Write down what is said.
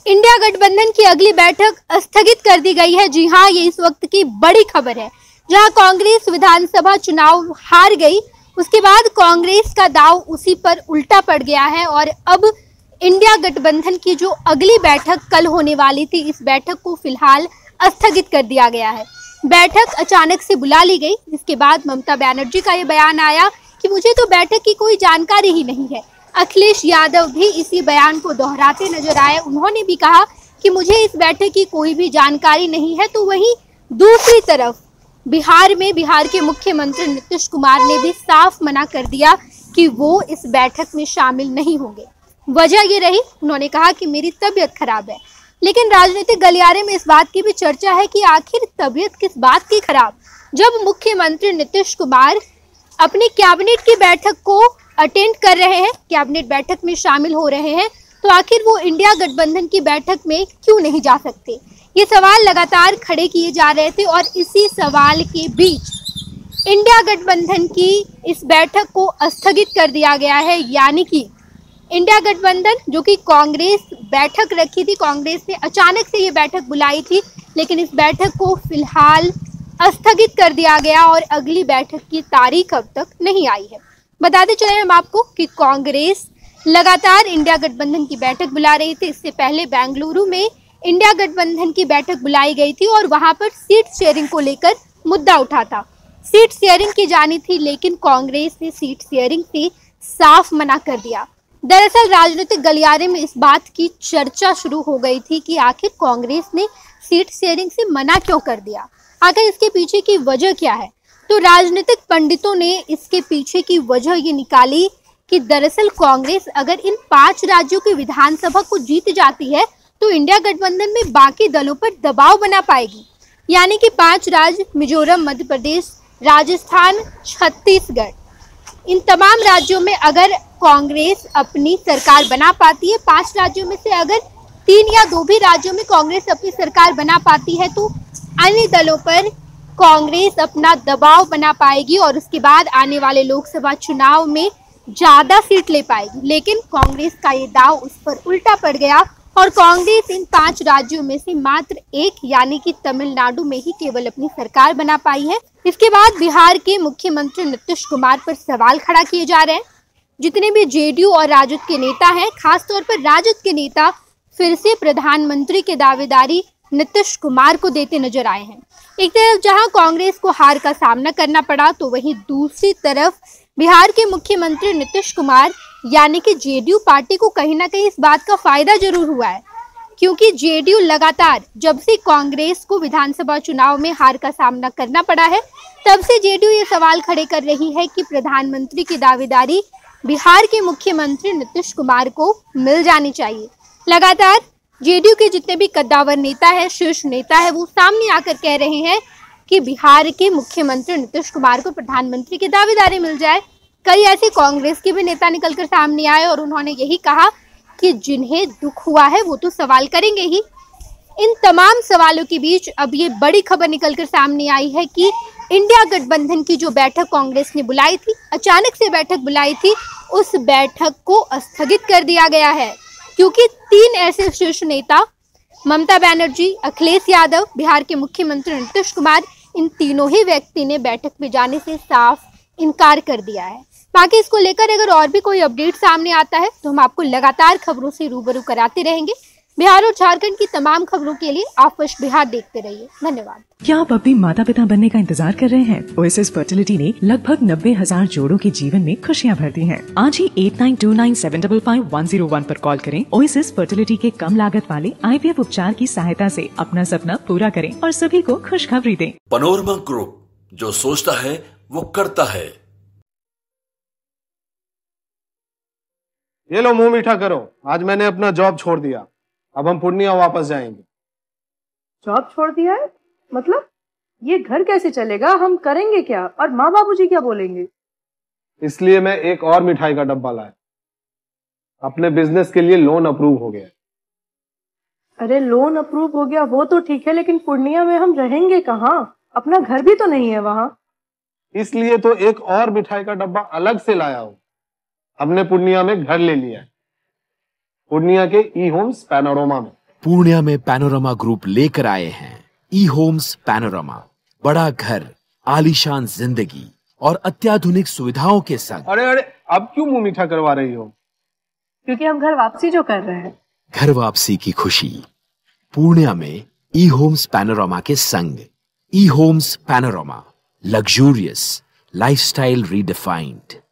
India गठबंधन की अगली बैठक स्थगित कर दी गई है। जी हां, ये इस वक्त की बड़ी खबर है। जहां कांग्रेस विधानसभा चुनाव हार गई, उसके बाद कांग्रेस का दांव उसी पर उल्टा पड़ गया है और अब इंडिया गठबंधन की जो अगली बैठक कल होने वाली थी, इस बैठक को फिलहाल स्थगित कर दिया गया है। बैठक अचानक से बुला ली गई, जिसके बाद ममता बनर्जी का ये बयान आया कि मुझे तो बैठक की कोई जानकारी ही नहीं है। अखिलेश यादव भी इसी बयान को दोहराते नजर आए। उन्होंने भी कहा कि मुझे इस बैठक की कोई भी जानकारी नहीं है। तो वहीं दूसरी तरफ बिहार के मुख्यमंत्री नीतीश कुमार ने भी साफ मना कर दिया कि वो इस बैठक में शामिल नहीं होंगे। वजह ये रही, उन्होंने कहा कि मेरी तबीयत खराब है। लेकिन राजनीतिक गलियारे में इस बात की भी चर्चा है कि आखिर तबीयत किस बात की खराब, जब मुख्यमंत्री नीतीश कुमार अपनी कैबिनेट की बैठक को अटेंड कर रहे हैं, कैबिनेट बैठक में शामिल हो रहे हैं, तो आखिर वो इंडिया गठबंधन की बैठक में क्यों नहीं जा सकते? ये सवाल लगातार खड़े किए जा रहे थे और इसी सवाल के बीच इंडिया गठबंधन की इस बैठक को स्थगित कर दिया गया है। यानी कि इंडिया गठबंधन, जो कि कांग्रेस बैठक रखी थी, कांग्रेस ने अचानक से ये बैठक बुलाई थी, लेकिन इस बैठक को फिलहाल स्थगित कर दिया गया और अगली बैठक की तारीख अब तक नहीं आई है। बताते चले हम आपको कि कांग्रेस लगातार इंडिया गठबंधन की बैठक बुला रही थी। इससे पहले बेंगलुरु में इंडिया गठबंधन की बैठक बुलाई गई थी और वहां पर सीट शेयरिंग को लेकर मुद्दा उठा था। सीट शेयरिंग की जानी थी, लेकिन कांग्रेस ने सीट शेयरिंग से साफ मना कर दिया। दरअसल राजनीतिक गलियारे में इस बात की चर्चा शुरू हो गई थी कि आखिर कांग्रेस ने सीट शेयरिंग से मना क्यों कर दिया, आखिर इसके पीछे की वजह क्या है। तो राजनीतिक पंडितों ने इसके पीछे की वजह ये निकाली कि दरअसल कांग्रेस अगर इन 5 राज्यों की विधानसभा को जीत जाती है तो इंडिया गठबंधन में बाकी दलों पर दबाव बना पाएगी। यानी कि 5 राज्य, मिजोरम, मध्य प्रदेश, राजस्थान, छत्तीसगढ़, इन तमाम राज्यों में अगर कांग्रेस अपनी सरकार बना पाती है, 5 राज्यों में से अगर 3 या 2 भी राज्यों में कांग्रेस अपनी सरकार बना पाती है, तो अन्य दलों पर कांग्रेस अपना दबाव बना पाएगी और उसके बाद आने वाले लोकसभा चुनाव में ज्यादा सीट ले पाएगी। लेकिन कांग्रेस का ये दांव उस पर उल्टा पड़ गया और कांग्रेस इन 5 राज्यों में से मात्र एक, यानी कि तमिलनाडु में ही केवल अपनी सरकार बना पाई है। इसके बाद बिहार के मुख्यमंत्री नीतीश कुमार पर सवाल खड़ा किए जा रहे हैं। जितने भी जेडीयू और राजद के नेता हैं, खासतौर पर राजद के नेता फिर से प्रधानमंत्री के दावेदारी नीतीश कुमार को देते नजर आए हैं। एक तरफ जहां कांग्रेस को हार का सामना करना पड़ा, तो वहीं दूसरी तरफ बिहार के मुख्यमंत्री नीतीश कुमार यानी कि जेडीयू पार्टी को कहीं ना कहीं इस बात का फायदा जरूर हुआ है, क्योंकि जेडीयू लगातार जब से कांग्रेस को विधानसभा चुनाव में हार का सामना करना पड़ा है, तब से जेडीयू ये सवाल खड़े कर रही है कि प्रधानमंत्री की दावेदारी बिहार के मुख्यमंत्री नीतीश कुमार को मिल जानी चाहिए। लगातार जेडीयू के जितने भी कद्दावर नेता है, शीर्ष नेता है, वो सामने आकर कह रहे हैं कि बिहार के मुख्यमंत्री नीतीश कुमार को प्रधानमंत्री की दावेदारी मिल जाए। कई ऐसे कांग्रेस के भी नेता निकलकर सामने आए और उन्होंने यही कहा कि जिन्हें दुख हुआ है वो तो सवाल करेंगे ही। इन तमाम सवालों के बीच अब ये बड़ी खबर निकलकर सामने आई है कि इंडिया गठबंधन की जो बैठक कांग्रेस ने बुलाई थी, अचानक से बैठक बुलाई थी, उस बैठक को स्थगित कर दिया गया है, क्योंकि 3 ऐसे शीर्ष नेता, ममता बनर्जी, अखिलेश यादव, बिहार के मुख्यमंत्री नीतीश कुमार, इन तीनों ही व्यक्ति ने बैठक में जाने से साफ इनकार कर दिया है। बाकी इसको लेकर अगर और भी कोई अपडेट सामने आता है तो हम आपको लगातार खबरों से रूबरू कराते रहेंगे। बिहार और झारखंड की तमाम खबरों के लिए आप फर्स्ट बिहार देखते रहिए। धन्यवाद। क्या आप अपने माता पिता बनने का इंतजार कर रहे हैं? ओएसएस फर्टिलिटी ने लगभग 90,000 जोड़ों के जीवन में खुशियां भर दी हैं। आज ही 8929755101 पर कॉल करें। ओएसएस फर्टिलिटी के कम लागत वाले IVF उपचार की सहायता से अपना सपना पूरा करें और सभी को खुशखबरी दें। पनोरमा ग्रुप, जो सोचता है वो करता है। ये लो, मुंह मीठा करो। आज मैंने अपना जॉब छोड़ दिया, अब हम पूर्णिया वापस जाएंगे। जॉब छोड़ दिया है? मतलब ये घर कैसे चलेगा? हम करेंगे क्या? और माँ बाबूजी क्या बोलेंगे? इसलिए मैं एक और मिठाई का डब्बा लाया। अपने बिजनेस के लिए लोन अप्रूव हो गया। अरे लोन अप्रूव हो गया वो तो ठीक है, लेकिन पूर्णिया में हम रहेंगे कहाँ? अपना घर भी तो नहीं है वहाँ। इसलिए तो एक और मिठाई का डब्बा अलग से लाया हूँ। हमने पूर्णिया में घर ले लिया है, पूर्णिया के ई होम्स पैनोरमा में। पूर्णिया में पैनोरमा ग्रुप लेकर आए हैं ई होम्स पैनोरमा। बड़ा घर, आलीशान जिंदगी और अत्याधुनिक सुविधाओं के संग। अरे अरे, अब क्यों मुंह मीठा करवा रही हो? क्योंकि हम घर वापसी जो कर रहे हैं। घर वापसी की खुशी पूर्णिया में ई होम्स पैनोरमा के संग। ई homes panorama, luxurious lifestyle redefined.